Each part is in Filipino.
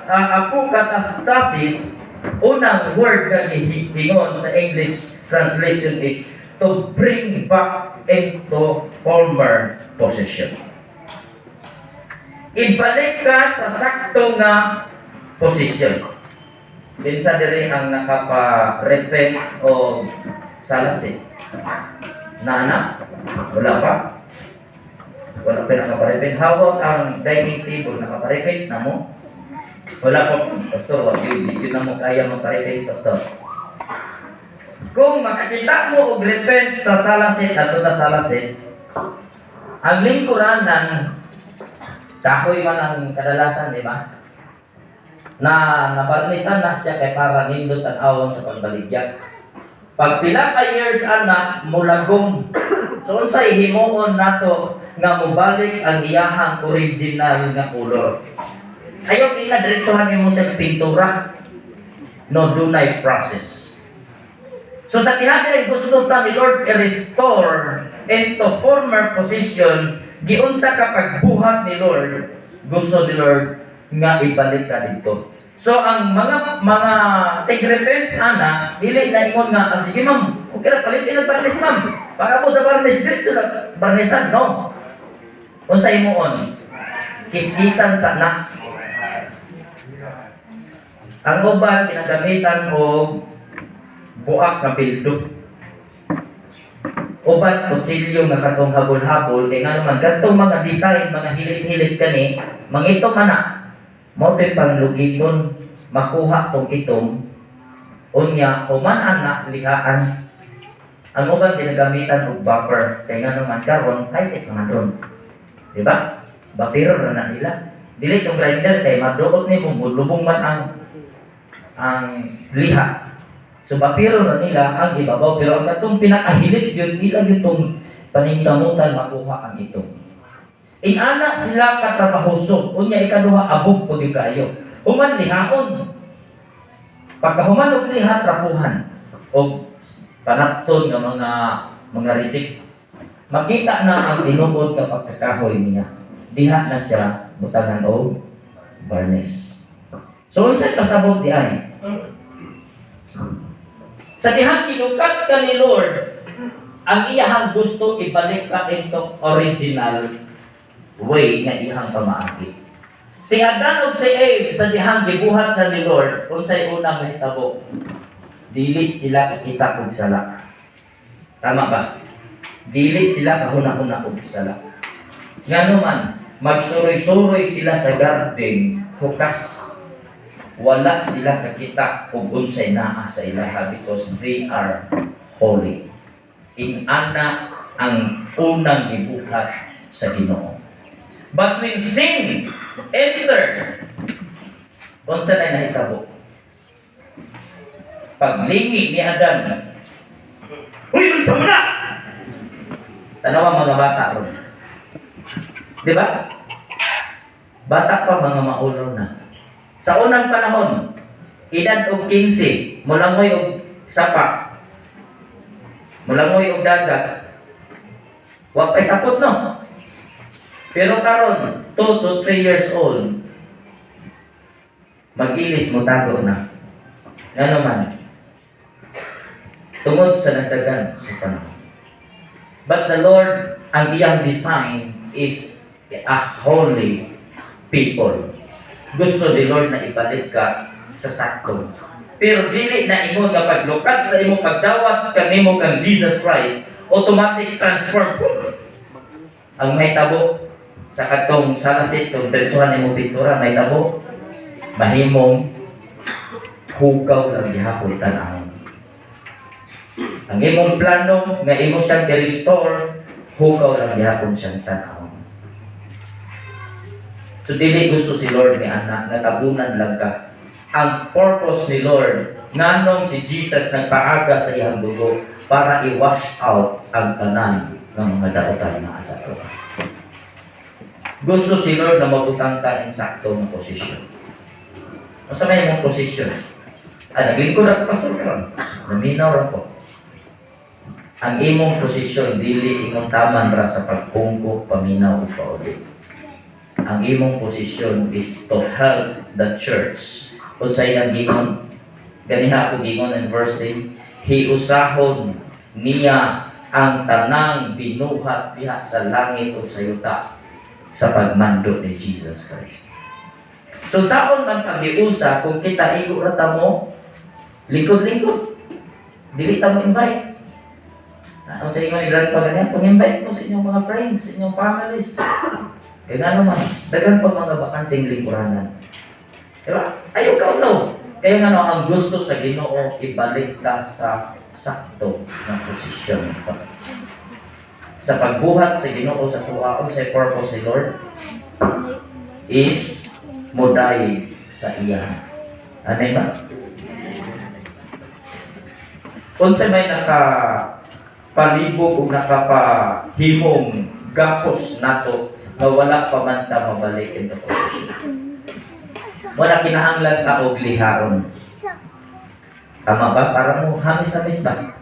apokatastasis, unang word na gihingon sa English translation is to bring back into former position. Ibalik ka sa sakto nga posisyon. Minsan diri ang nakapa-repent o salasit. Nana? Wala pa? Wala pa nakapa-repent. Hawak ang dining table, nakapa-repent na mo? Wala pa, Pastor. Yun na mo kaya magpa-repent, Pastor. Kung makakita mo og repent sa salasit, ato na salasit, ang lingkuran ng kahoy man ang kadalasan, di ba? Na nabarnisan na siya kay para nindot ang awon sa pagbaligya. Pag pila ka years anak mulagom, so unsay himuon nato nga mobalik ang iyahang original nga color. Ayaw ina diretsohan nimo sa pintura. No dunay process. So sa tihapon ay gusto ta ni Lord i-restore into former position, giunsa ka pagbuhat ni Lord, gusto ni Lord nga ibalik ka dito. So ang mga tig-repent ana, dili na ingon nga, sige ma'am, okay na palitin ang barnis ma'am. Baka po sa barnis dito na barnisan, no? O sa imuon, kiskisan sa na. Ang uban ginagamitan og buak na bildo. Uban kutsilyo nga katong habol-habol, kaya nga naman katong mga design, mga hilit-hilit kani, mangito man na. Mo pang lugiton makuha tong itom unya human anak lihaan. Ang uban ginagamitan og buffer, kaya nga naman karon high-tech naman ron, di ba? Bapiro na nila, dili yung grinder kay maduot ni mo lubong man ang liha. So bapiro na nila ang ibabaw, pero ang katong pinakahilit yun nila yung paningdamutan makuha ang itom. Inana sila katrabahoso, unya ikaduha abog pag kayo. Human lihaon. Pagkahuman og liha trapuhan og panapton nga mga reject. Makita na ang tinubod nga pagkakahoy niya. Diha na siya butangan og varnish. So unsay pasabot di ay? Sa dihang ginukat ka ni Lord, ang iyahang gusto ibalik ka into original way nga ihang pamaagi. Si Adan ug si Eve sa dihang gibuhat sa ni Lord, unsay unang mahitabo? Dili sila kita og sala. Tama ba? Dili sila kahuna-huna og sala. Ngano man, magsuroy-suroy sila sa garden, hukas. Wala sila kakita og unsay naa sa ilaha because they are holy. Inana ang unang gibuhat sa Ginoo. But when sin entered, unsa na nahitabo? Paglingi ni Adan, uy, unsa mo na? Tanawa mga bata ron. Di ba? Bata pa mga maulo na. Sa unang panahon, edad og 15, mulangoy og sapa, mulangoy og dagat, wa pa'y sapot no? Pero karon 2 to 3 years old, mag-ilis mo tago na. Nga naman, tungod sa nagdagan sa panahon. But the Lord, ang iyang design is a holy people. Gusto ni Lord na ibalik ka sa sakto. Pero dili na imo nga paglukat sa imong pagdawat kanimo kang Jesus Christ, automatic transform po. Ang may tabo sa katong salasit kung diretsuhan nimo pintura, may tabo mahimong hugaw lang gihapon tanawon. Ang imong plano nga imo siyang i-restore, hugaw lang gihapon siyang tanawon. So dili gusto si Lord ni anak nga tabunan lang ka. Ang purpose ni Lord, nganong si Jesus nagpaaga sa iyang dugo para i-wash out ang tanan ng mga daotan na asa ko. Gusto si Lord na mabutang ka in sakto ng posisyon. O sa may mong posisyon? Naglingkod ako, Pastor Karon. Naminaw ako. Ang imong posisyon, dili imong taman ra sa pagpungko, paminaw o paulit. Ang imong posisyon is to help the church. Unsay ang gingon, ganiha ako gingon in verse 8, hiusahon niya ang tanang binuhat diha sa langit o sa yuta sa pagmando ni Jesus Christ. So saon man pag-iusa kung kita igo ra ta mo likod-likod, dili ta mo invite. Ang sa inyo ni Grandpa ganyan, pag-invite mo sa inyong mga friends, sa inyong families. Kaya nga naman, dagan pa mga bakanting lingkuranan. Diba? Ayaw ka no. Kaya nga ang gusto sa Ginoo, ibalik ka sa sakto na posisyon. Sa pagbuhat sa Ginoo sa tuwaon sa purpose si Lord is moday sa iya. Ano ba? Kung sa may nakapalibog o nakapahimong gapos nato na wala pa man ta mabalik into position. Wala kinahanglan ka og lihaon. Tama ba? Para mo hamis-hamis ba?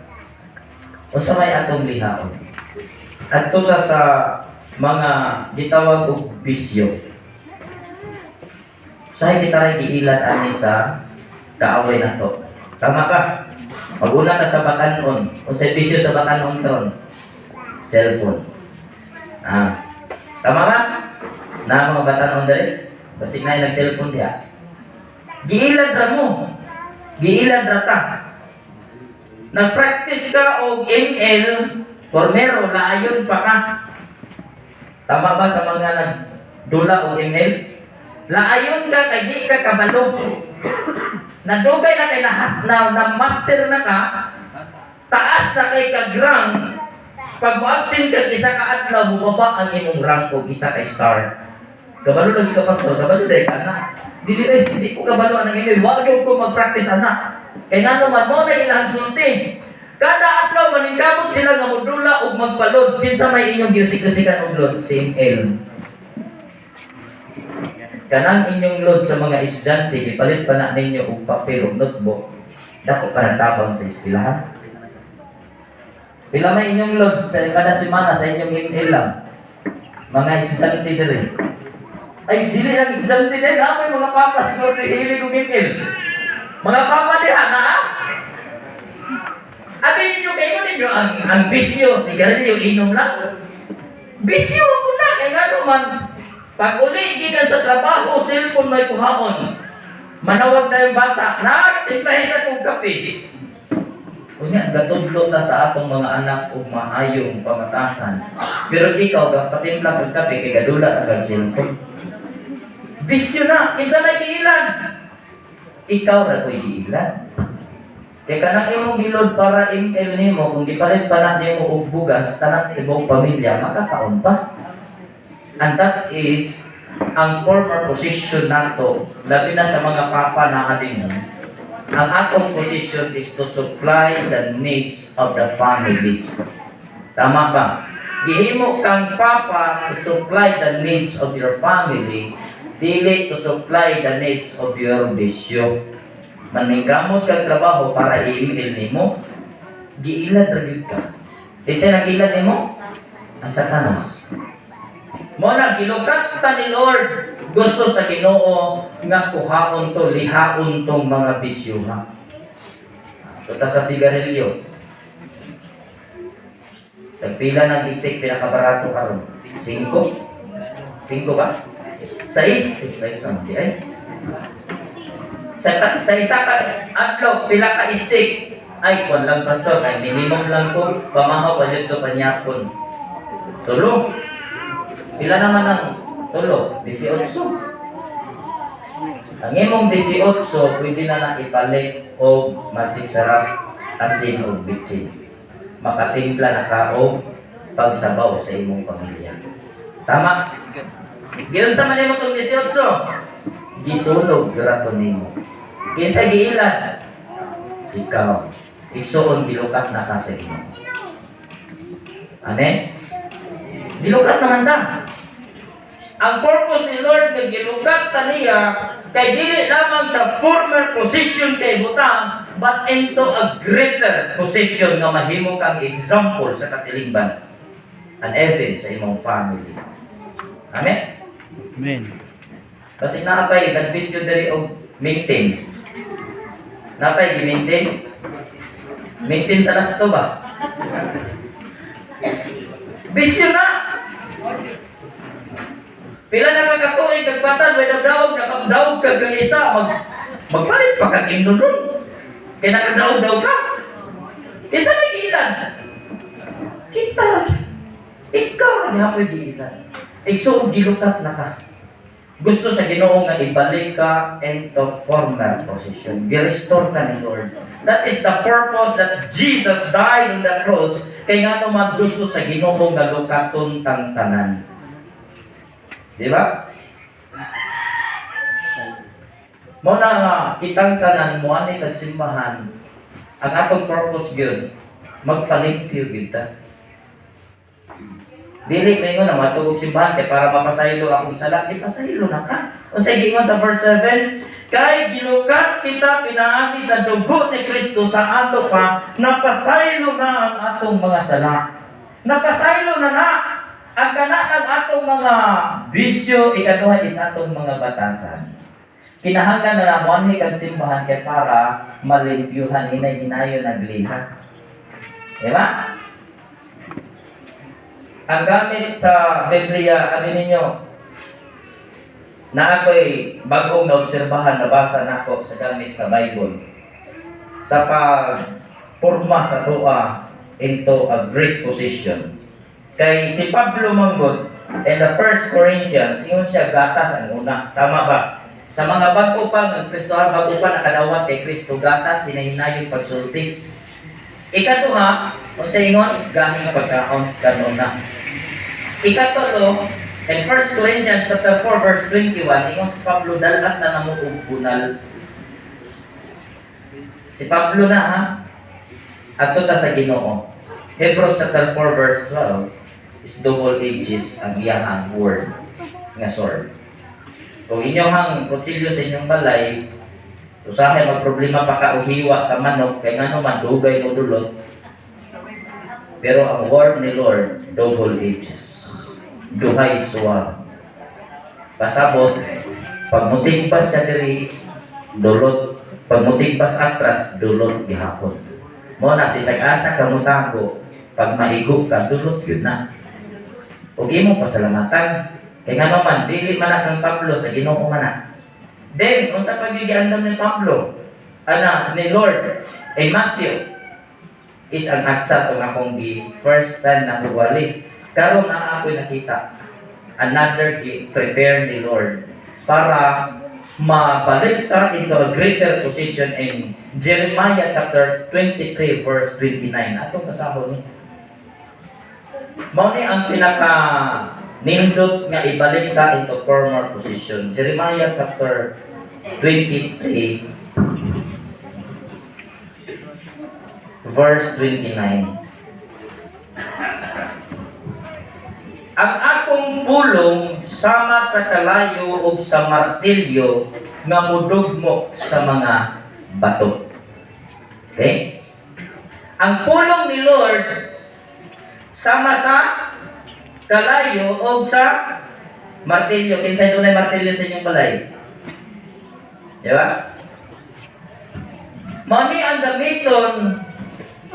O sa may atong lihaon. At tula sa mga gitawag og bisyo. Sa kita rin giilan ani sa kaaway na to. Tama ka? Pag-una na sa batanon, o sa bisyo sa batanon karon, cellphone. Tama ba? Na mga batanon dali? Basig na yung nag-cellphone diya. Giilan ra mo. Giilan ra ta. Nag-practice ka o ML, formero, laayon pa ka. Tama ba sa mga nagdula o ML? Laayon ka, kay di ka kabalo. Nadugay na kay na master na ka, taas na kay ka-grang, pag mo-absent ka, isa ka adlaw, bubaba ang imong rank o isa kay star. Kabalo lagi ka pastor, kabalo dahil ka na. Hindi ko kabalo ang email, wag yung ko mag-practice anak. Kaya nga naman mo na ilang sulti. Kada adlaw, maningkamot sila nga modula o magpalod. Kinsa may inyong gisik-gisikan og load, same L. Kanang inyong load sa mga estudyante, ipalit pa na ninyo og papel o notebook, dako pa natabang sa eskwelahan. Pila may inyong load sa kada semana sa inyong email lang. Mga estudyante diri. Ay, dili lang estudyante din, may mga papa siguro na hilig og email. Mga papa diha na, Abi ninyo kayo ninyo ang bisyo, sigarilyo, inom lang. Bisyo po na, kaya nga naman, pag uli, gikan sa trabaho, cellphone may kuhaon. Manawag na yung bata, timplahin sa kong kape. Kunya, gatudlo na sa atong mga anak o maayong pamatasan. Pero ikaw, patimpla kong kape, kaya gadula na kang cellphone. Bisyo na, kinsa may giilan. Ikaw na ko'y giilan. Kaya kanang imong gilod para email nimo, kung gipalit pa na nimo og bugas, tanang imong pamilya, makakaon pa. And that is ang former position nato, labi na sa mga papa na ating ang atong position is to supply the needs of the family. Tama ba? Gihimo kang papa to supply the needs of your family, dili to supply the needs of your bisyo. Maningkamot kang trabaho para i-email nimo, giilan ra gyud ka. Kinsa nag-ilan nimo? Ang Satanas. Mo na gilukat ta ni Lord, gusto sa Ginoo nga kuhaon to, lihaon tong mga bisyo ha. Tuta sa sigarilyo. Tagpila ng steak pinakabarato karon? 5? 5 ba? 6? 6 naman di ay. Sa isa ka adlaw pila ka steak? Ay, kung lang pastor, kay minimum lang ko, pamahaw pa dito panyapon. Tulong. Pila naman ang tulo? 18. Ang imong 18, pwede na ipalit o magic sarap, asin o bitsin. Makatimpla na ka o pagsabaw sa imong pamilya. Tama? Giyon sa man mo itong 18, gisulog grato nimo. Kinsa giilan? Ikaw. Igsuon gilukat na ka sa imo. Amen? Gilukat naman ta. Ang purpose ni Lord nga gilukat ta niya kay dili lamang sa former position kay butang, but into a greater position nga mahimo kang example sa katilingban and even sa imong family. Amen? Amen. Kasi napay nagbisyo diri og maintain. Napay gi-maintain. Maintain sa lasto ba? Bisyo na. Pila na kakatuig nagpatan way daog nakadaog ka kang isa magpalit pa kag indulon. Kaya nakadaog ka. Isa na giilan. Kita. Ikaw na hapoy giilan. Igsuog gilukat na ka. Gusto sa Ginoo nga ibalik ka into former position. Gi-restore ka ni Lord. That is the purpose that Jesus died on the cross. Kaya nga naman gusto sa Ginoo nga lukaton tang tanan. Di ba? Mo na nga kitang tanan mo ani kagsimbahan. Ang atong purpose gyud magpalimpyo gyud ta. Dili mingon na matugog simbahan kay para mapasaylo akong sala, ipasaylo na ka. Unsay gingon sa verse 7, kay gilukat kita pinaagi sa dugo ni Kristo sa ato pa, napasaylo na ang atong mga sala. Napasaylo na ang kana ng atong mga bisyo, ikaduha is atong mga batasan. Kinahanglan na namuanhi kang simbahan kay para malimpyuhan hinay-hinayon nagliha. Diba? Ang gamit sa Biblia, ano ninyo, na ako'y bagong naobserbahan, nabasa na ako sa gamit sa Bible. Sa pagpurma sa tuwa into a great position. Kay si Pablo manggod, in the 1 Corinthians, yun siya gatas ang una. Tama ba? Sa mga bago pa, ng Kristohan, bago pa nakadawat kay Kristo, gatas, sinahinayon pagsulti. Ikaduha, kung sa ingon, gaming pagkaon, kanon na. Ikatulo, in 1 Corinthians chapter 4 verse 21, ingon si Pablo dalat na namuog bunal. Si Pablo na ha, ato ta sa Ginoo. Hebrews chapter 4 verse 12 is double edges ang iyang word nga sword. Kung inyong hang kutsilyo sa inyong balay, usahay magproblema pa ka uhiwa sa manok, kay nga naman dugay mo dulot. Pero ang word ni Lord, double edges. Duhay suwa. Pasabot, pagmuting pa siya diri, dulot. Pagmuting pa sa atras, dulot gihapon. Mo na, tisag-asa ka mo tago, pag maigop ka, dulot yun na. Huwag mo pasalamatan. Kaya nga naman, dili man kang Pablo sa Ginoo man na. Then, kung sa pagigiandam ni Pablo, ni Lord, Matthew, is ang atsa itong akong first time na huwali. Karon na ako'y nakita, another prepare ni Lord para mabalik ka into a greater position in Jeremiah chapter 23 verse 29. Atong kasahon ni. Mao ni ang pinaka nindot nga ibalik ka into former position. Jeremiah chapter 23 verse 29. Ang akong pulong sama sa kalayo ug sa martilyo nga mudugmo sa mga bato. Okay? Ang pulong ni Lord sama sa kalayo ug sa martilyo. Kinsay dunay martilyo sa inyong balay? Di ba? Mami ang gamiton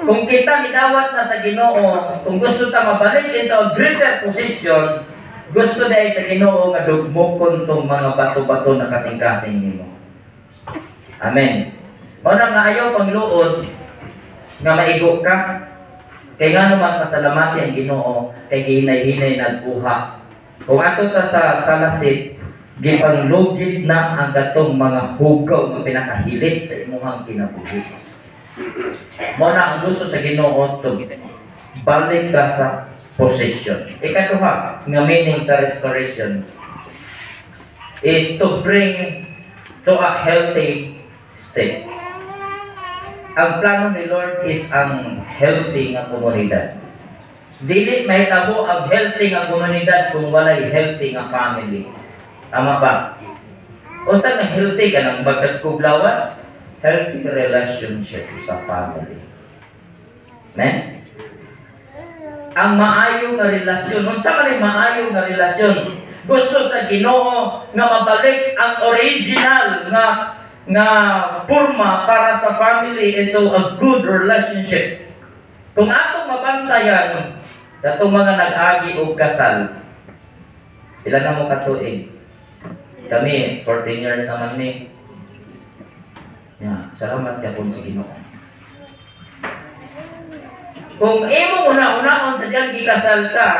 kung kita gidawat na sa Ginoo, kung gusto ta mabalik into a greater position, gusto dahil sa Ginoo nga dugmokon tong mga bato-bato na kasing-kasing nimo. Amen. Mao nga ayaw pangluod nga maigo ka. Kay nga naman pasalamati ang Ginoo kay hinay-hinay nagbuha. Kung ato ta sa salasit, gipanglugid na ang gatong mga hugaw nga pinakahilit sa imuhang kinabuhi. Mo na ang gusto sa Ginoo to balik ka sa possession. Ikaduha nga meaning sa restoration is to bring to a healthy state. Ang plano ni Lord is ang healthy nga komunidad. Dili mahitabo ang healthy nga komunidad kung walay healthy nga family. Tama ba? Unsa nga healthy ka nang bagdag kuglawas? Healthy relationship sa family. Ang maayo nga relasyon, unsa man ay maayo nga relasyon? gusto sa Ginoo nga mabalik ang original nga porma para sa family into a good relationship. Kung atong mabantayan katong mga nag-agi og kasal, ilan na mo katuig? Kami 14 years naman ni. Salamat ka po sa Ginoo. Kung imo una-unaon sa diyang gikasal ka,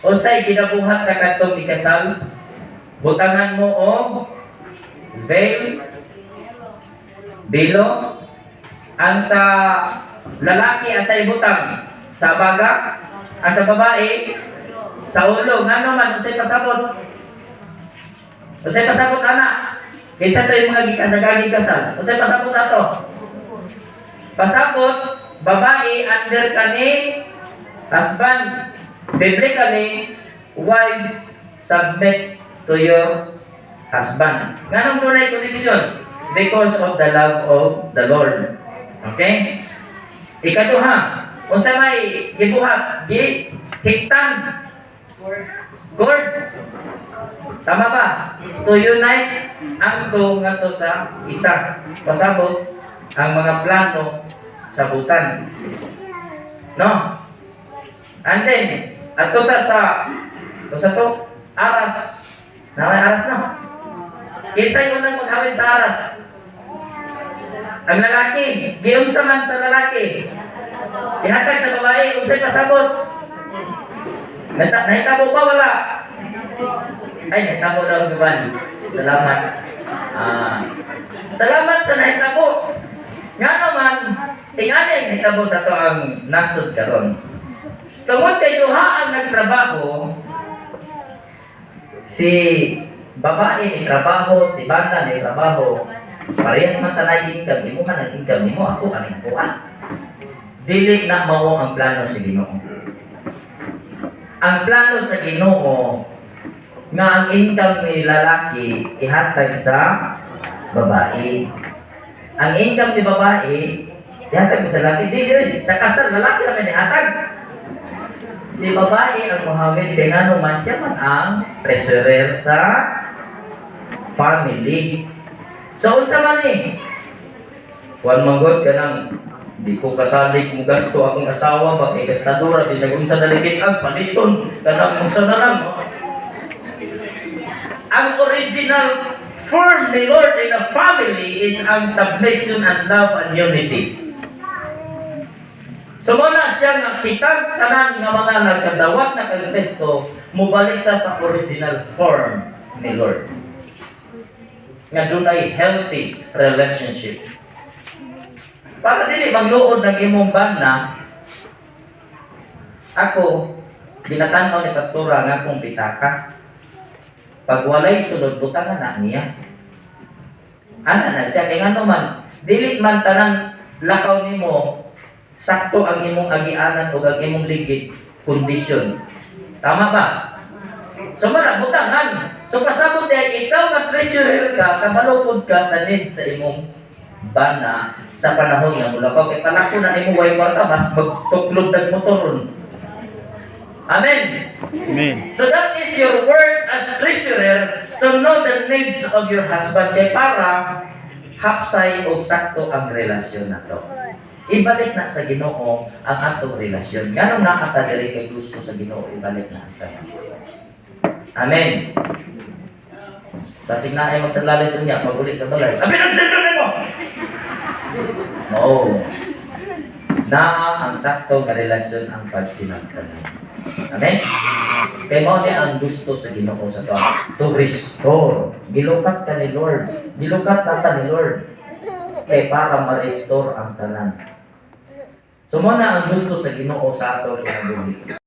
o sa'y ginabuhat sa katong gikasal, butangan mo o veil, bilo, ang sa lalaki asay butang, sa baga, ang sa babae, sa ulo, nga naman, usay pasabot. Usay pasabot, anak. Kaysa tayo mga gikasal, usay pasabot ato. Pasabot, babae, under kani, husband. Biblically, wives, submit to your husband. Ganong tunay connection? Because of the love of the Lord. Okay? Ikaduha, kung sa may gibuhat, hiktan, gourd. Tama ba? To unite ang nga to sa isa. Pasabot ang mga plano sa butan. No? And then, ato ta sa to, aras. Na may aras no? Kisa yung nang maghawid sa aras. Ang lalaki, giunsa man sa lalaki. Ihatag sa babae, unsay pasabot. Nahitabo ba wala? Ay, nahitabo daw ang gaban. Salamat. Salamat sa nahitabo. Nga naman, tingani nahitabo sa to ang nasod karon. Tungod kay duha ang nagtrabaho, si babae ni trabaho, si bata ni trabaho, parehas man tanay income, imo ka ng income nimo, ako kaning kuha. Dili na mao ang plano sa Ginoo. Ang plano sa Ginoo nga ang income ni lalaki ihatag sa babae. Ang income ni babae ihatag sa lalaki. Dili sa kasal lalaki naman ihatag. Si babae ang muhawid kay nga naman siya man ang treasurer sa family. So, unsa man ni? Juan manggod ka nang di ko kasalig mo gasto akong asawa, bakit gastadura, di sa unsa daligit ang paliton, kanang unsa na lang. Ang original form ni Lord in a family is ang submission and love and unity. So muna siya nga kitang tanan nga mga nagkadawat na kang Kristo, mubalik ta sa original form ni Lord. Nga dunay healthy relationship. Para dili magluod ng imong bana, ako, binatan-aw ni pastora nga kung pitaka. Pag walay sulod, butangan na niya. Ana na siya, kaya nga naman, dili man tanang lakaw nimo, sakto ang imong agianan o ang imong ligid kondisyon. Tama ba? So mara, butangan. So pasabot ay ikaw nga treasurer ka, kamalupod ka sa need sa imong bana sa panahon nga mula pa. Kaya palako na nimo way kwarta, mas magtuklod ng motoron. Amen? Amen. So that is your work as treasurer to know the needs of your husband kay para hapsay o sakto ang relasyon na to. Ibalik na sa Ginoo ang atong relasyon. Ganong nakatadali kay gusto sa Ginoo, ibalik na ang tayo. Amen. Basig na ay magsalalay sa niya, magulit sa balay. Abi ang sendo mo! Oo. Na ang sakto nga relasyon ang pagsinagtanan. Amen? Kaya mo niya ang gusto sa Ginoo sa to. To restore. Gilukat ka ni Lord. Gilukat ka ni Lord. Kaya para ma-restore ang tanan. So muna ang gusto sa Ginoo sa ato kinabuhi.